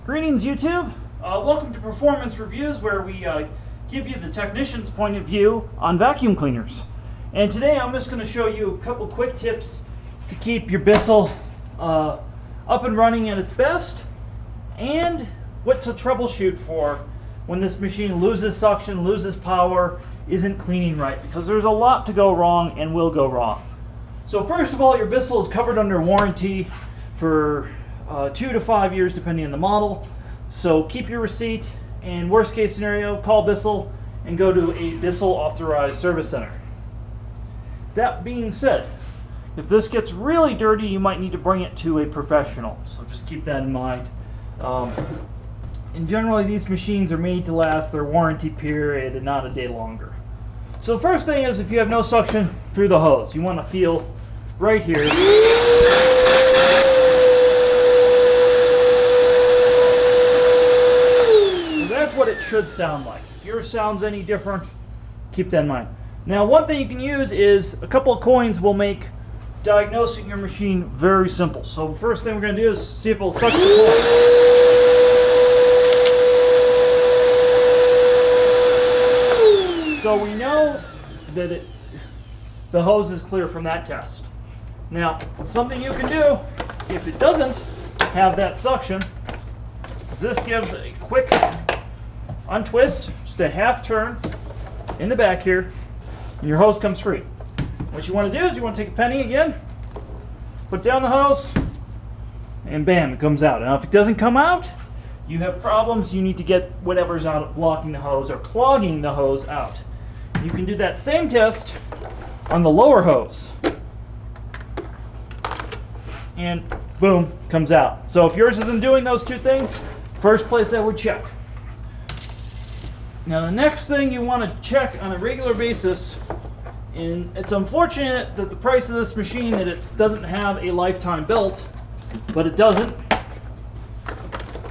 Greetings, YouTube. Welcome to Performance Reviews, where we give you the technician's point of view on vacuum cleaners. And today I'm just going to show you a couple quick tips to keep your Bissell up and running at its best, and what to troubleshoot for when this machine loses suction, loses power, isn't cleaning right, because there's a lot to go wrong and will go wrong. So first of all, your Bissell is covered under warranty for 2 to 5 years depending on the model. So keep your receipt, and worst case scenario, call Bissell and go to a Bissell authorized service center. That being said, if this gets really dirty, you might need to bring it to a professional. So just keep that in mind. And generally these machines are made to last their warranty period and not a day longer. So the first thing is, if you have no suction through the hose, you want to feel right here. What it should sound like. If yours sounds any different, keep that in mind. Now, one thing you can use is a couple of coins will make diagnosing your machine very simple. So the first thing we're going to do is see if it'll suck the coin. So we know that the hose is clear from that test. Now, something you can do if it doesn't have that suction is this gives a quick untwist, just a half turn in the back here, and your hose comes free. What you want to do is you want to take a penny again, put down the hose, and bam, it comes out. Now if it doesn't come out, you have problems. You need to get whatever's out blocking the hose or clogging the hose out. You can do that same test on the lower hose, and boom, comes out. So if yours isn't doing those two things, first place I would check. Now the next thing you want to check on a regular basis, and it's unfortunate that the price of this machine that it doesn't have a lifetime belt, but it doesn't.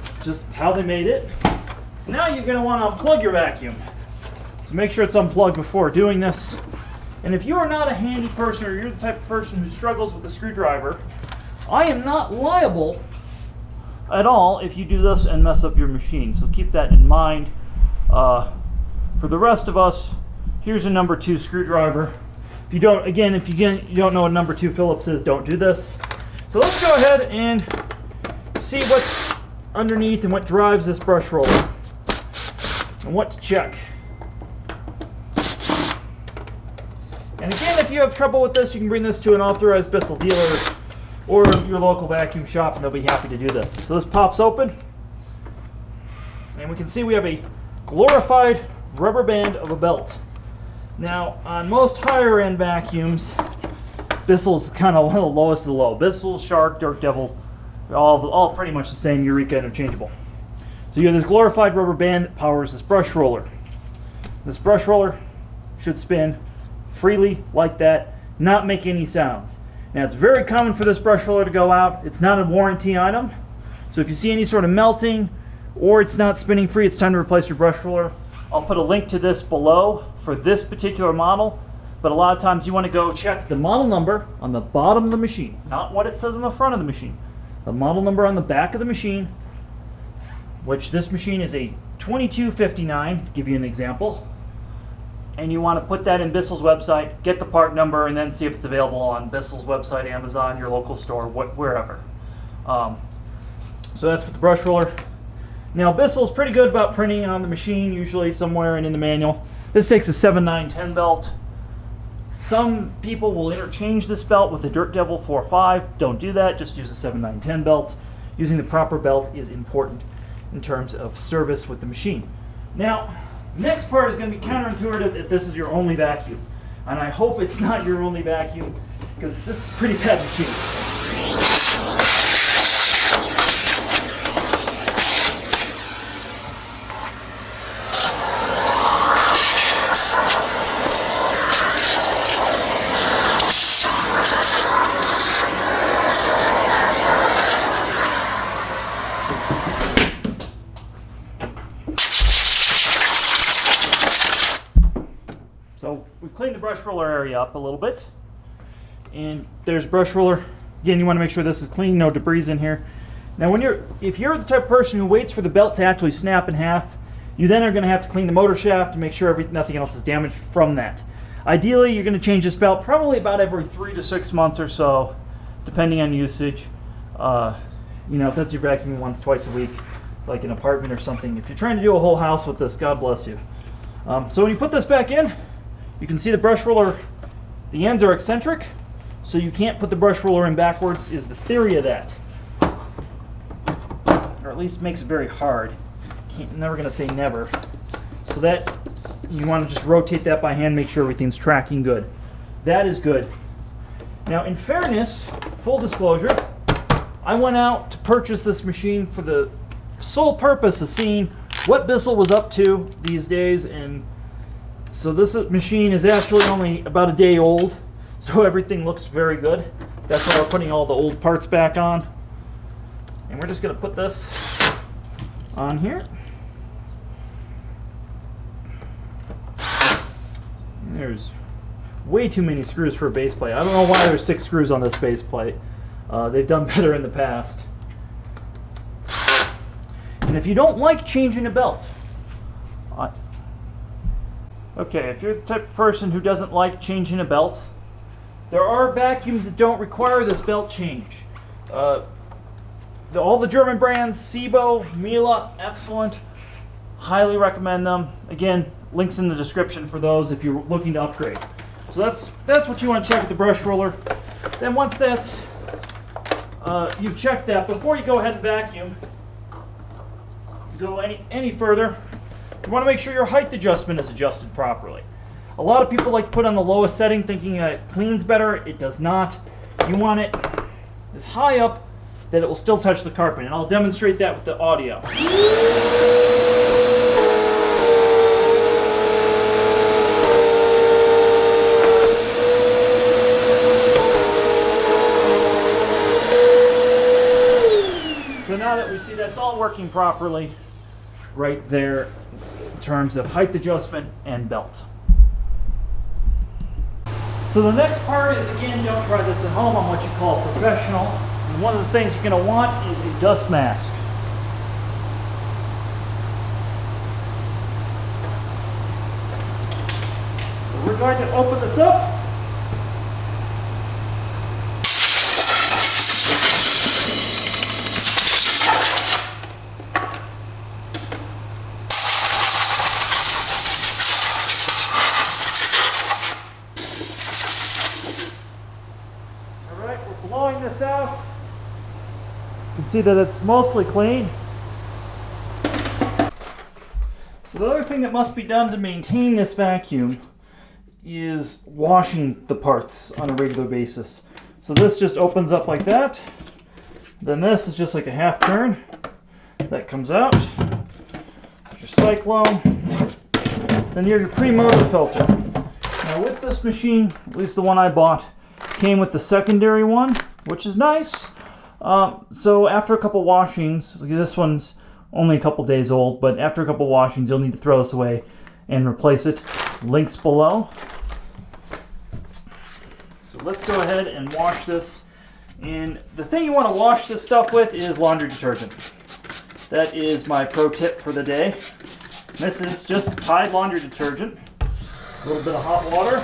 It's just how they made it. So now you're going to want to unplug your vacuum. So make sure it's unplugged before doing this. And if you are not a handy person, or you're the type of person who struggles with a screwdriver, I am not liable at all if you do this and mess up your machine. So keep that in mind. For the rest of us, here's a number 2 screwdriver. If you don't know what number 2 Phillips is, don't do this. So let's go ahead and see what's underneath and what drives this brush roller and what to check. And again, if you have trouble with this, you can bring this to an authorized Bissell dealer or your local vacuum shop, and they'll be happy to do this. So this pops open, and we can see we have a glorified rubber band of a belt. Now, on most higher end vacuums, Bissell's kind of one of the lowest of the low. Bissell, Shark, Dirt Devil, all pretty much the same, Eureka interchangeable. So you have this glorified rubber band that powers this brush roller. This brush roller should spin freely like that, not make any sounds. Now, it's very common for this brush roller to go out. It's not a warranty item, so if you see any sort of melting or it's not spinning free, it's time to replace your brush roller. I'll put a link to this below for this particular model, but a lot of times you want to go check the model number on the bottom of the machine, not what it says on the front of the machine. The model number on the back of the machine, which this machine is a 2259, to give you an example, and you want to put that in Bissell's website, get the part number, and then see if it's available on Bissell's website, Amazon, your local store, wherever. So that's for the brush roller. Now, Bissell's pretty good about printing on the machine, usually somewhere in the manual. This takes a 7/9/10 belt. Some people will interchange this belt with the Dirt Devil 4.5. Don't do that, just use a 7/9/10 belt. Using the proper belt is important in terms of service with the machine. Now, next part is going to be counterintuitive if this is your only vacuum. And I hope it's not your only vacuum, because this is a pretty bad machine. So we've cleaned the brush roller area up a little bit, and there's brush roller. Again, you want to make sure this is clean, no debris in here. Now, if you're the type of person who waits for the belt to actually snap in half, you then are going to have to clean the motor shaft to make sure nothing else is damaged from that. Ideally, you're going to change this belt probably about every 3 to 6 months or so, depending on usage. If that's your vacuum once, twice a week, like an apartment or something. If you're trying to do a whole house with this, God bless you. So when you put this back in, you can see the brush roller, the ends are eccentric, so you can't put the brush roller in backwards, is the theory of that. Or at least makes it very hard. Never going to say never. So that, you want to just rotate that by hand, make sure everything's tracking good. That is good. Now, in fairness, full disclosure, I went out to purchase this machine for the sole purpose of seeing what Bissell was up to these days, and so this machine is actually only about a day old, so everything looks very good. That's why we're putting all the old parts back on. And we're just going to put this on here. There's way too many screws for a base plate. I don't know why there's 6 screws on this base plate. They've done better in the past. And if you don't like changing a belt, okay, if you're the type of person who doesn't like changing a belt, there are vacuums that don't require this belt change. All the German brands, Sibo, Miele, excellent. Highly recommend them. Again, links in the description for those if you're looking to upgrade. So that's what you want to check with the brush roller. Then once that's you've checked that, before you go ahead and vacuum, go any further, you want to make sure your height adjustment is adjusted properly. A lot of people like to put on the lowest setting thinking it cleans better. It does not. You want it as high up that it will still touch the carpet, and I'll demonstrate that with the audio. So now that we see that's all working properly right there in terms of height adjustment and belt. So the next part is, again, don't try this at home. I'm what you call a professional. And one of the things you're going to want is a dust mask. So we're going to open this up. Alright, we're blowing this out. You can see that it's mostly clean. So the other thing that must be done to maintain this vacuum is washing the parts on a regular basis. So this just opens up like that. Then this is just like a half turn. That comes out. There's your cyclone. Then you have your pre-motor filter. Now with this machine, at least the one I bought, came with the secondary one, which is nice. So after a couple washings, this one's only a couple days old, but after a couple washings you'll need to throw this away and replace it. Links below. So let's go ahead and wash this. And the thing you want to wash this stuff with is laundry detergent. That is my pro tip for the day. This is just Tide laundry detergent. A little bit of hot water.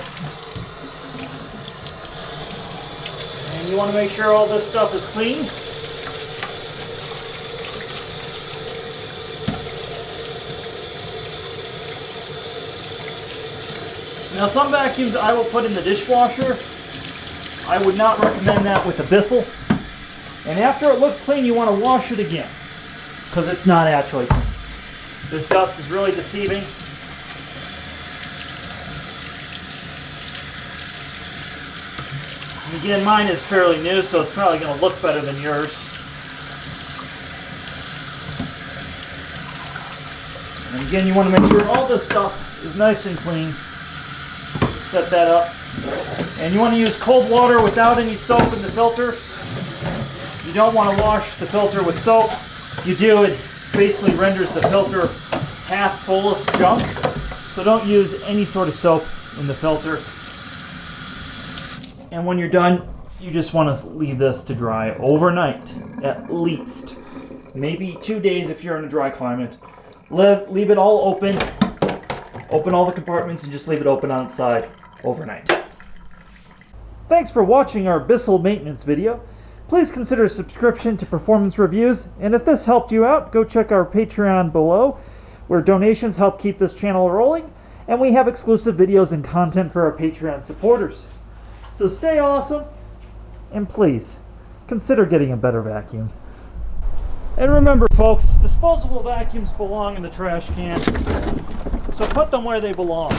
And you want to make sure all this stuff is clean. Now some vacuums I will put in the dishwasher. I would not recommend that with a Bissell. And after it looks clean, you want to wash it again, because it's not actually clean. This dust is really deceiving. And again, mine is fairly new, so it's probably going to look better than yours. And again, you want to make sure all this stuff is nice and clean. Set that up. And you want to use cold water without any soap in the filter. You don't want to wash the filter with soap. You do, it basically renders the filter half full of junk. So don't use any sort of soap in the filter. And when you're done, you just want to leave this to dry overnight, at least. maybe 2 days if you're in a dry climate. Leave it all open. Open all the compartments and just leave it open outside overnight. Thanks for watching our Bissell maintenance video. Please consider subscription to Performance Reviews, and if this helped you out, go check our Patreon below, where donations help keep this channel rolling, and we have exclusive videos and content for our Patreon supporters. So stay awesome, and please, consider getting a better vacuum. And remember folks, disposable vacuums belong in the trash can, so put them where they belong.